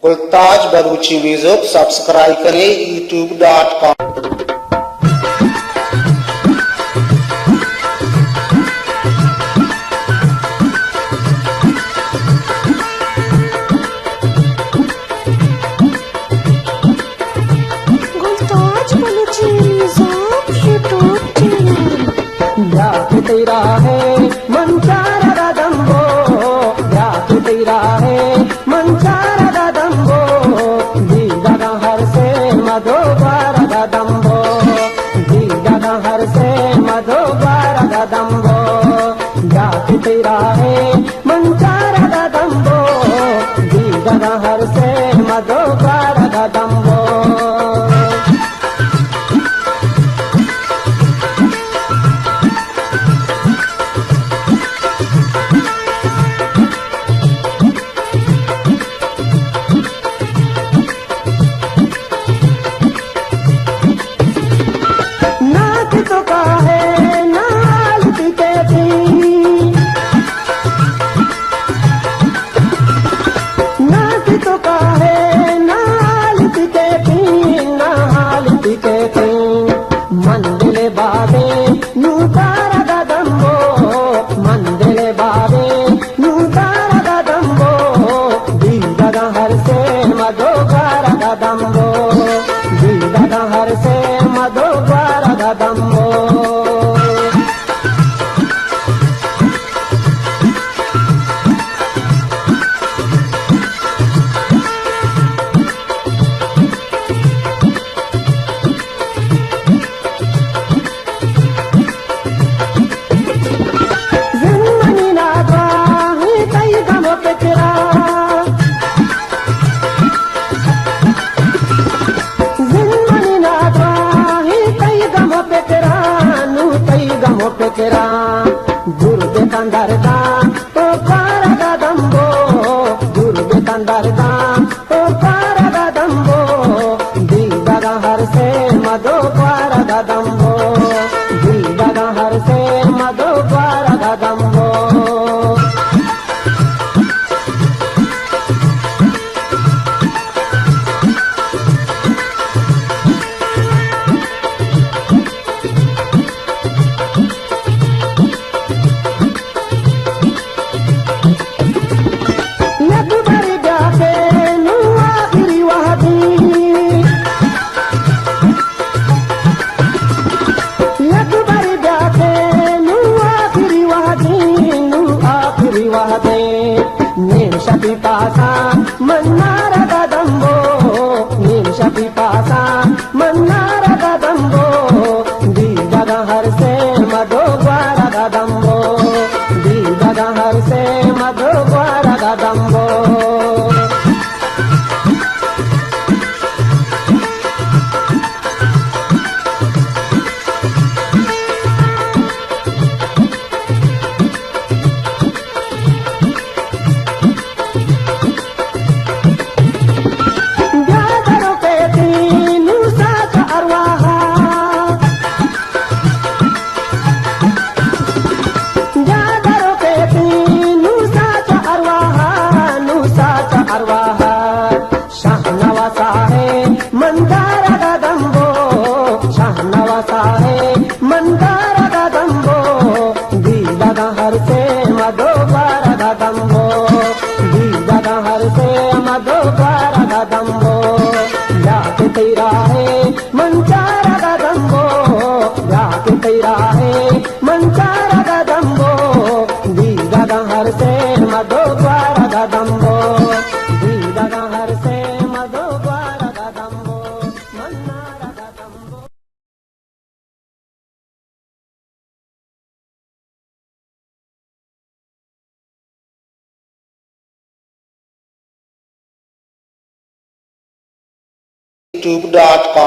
गुलताज बरूची music subscribe करें youtube.com। गुलताज बरूची म्यूजिक यूट्यूब चैनल। याद तेरा है मंचारा दंबो, याद तेरा है मंचारा दंबो, दीदा हर से मधोबारा दंबो, दीदा हर से मधोबारा दंबो। याद तेरा है मंचारा दंबो, दीदा हर से मधोबारा दंबो। मंदिले बाबे नू तारा दंबो, मंदिले बाबे नू तारा दंबो, दीदा हर से मधोबारा दंबो, दीदा हर से मधोबारा दंबो। गुरुदे कंदरदा ओ पारा दंबो, गुरुदे कंदरदा ओ पारा दंबो, दीदा हर से मधोबारा दंबो, दीदा हर से मधोबारा दंबो। निमशपि पासा मन्नारा दंबो, निमशपि पासा मन्नारा दंबो, दीदा हर से मधोबारा दंबो, दीदा हर से मधोबारा दंबो। शाहनवासा है मंदारा दंबो, शाहनवासा है मंदारा दंबो, दीदा हर से मधोबारा दंबो, दीदा हर से मधोबारा दंबो। याद तेरा है मंचारा दंबो, याद तेरा है मंचारा दंबो, दीदा हर से मधोबारा दंबो, दीदा हर से मधोबारा दंबो, मन्नारा दंबो। youtube.com।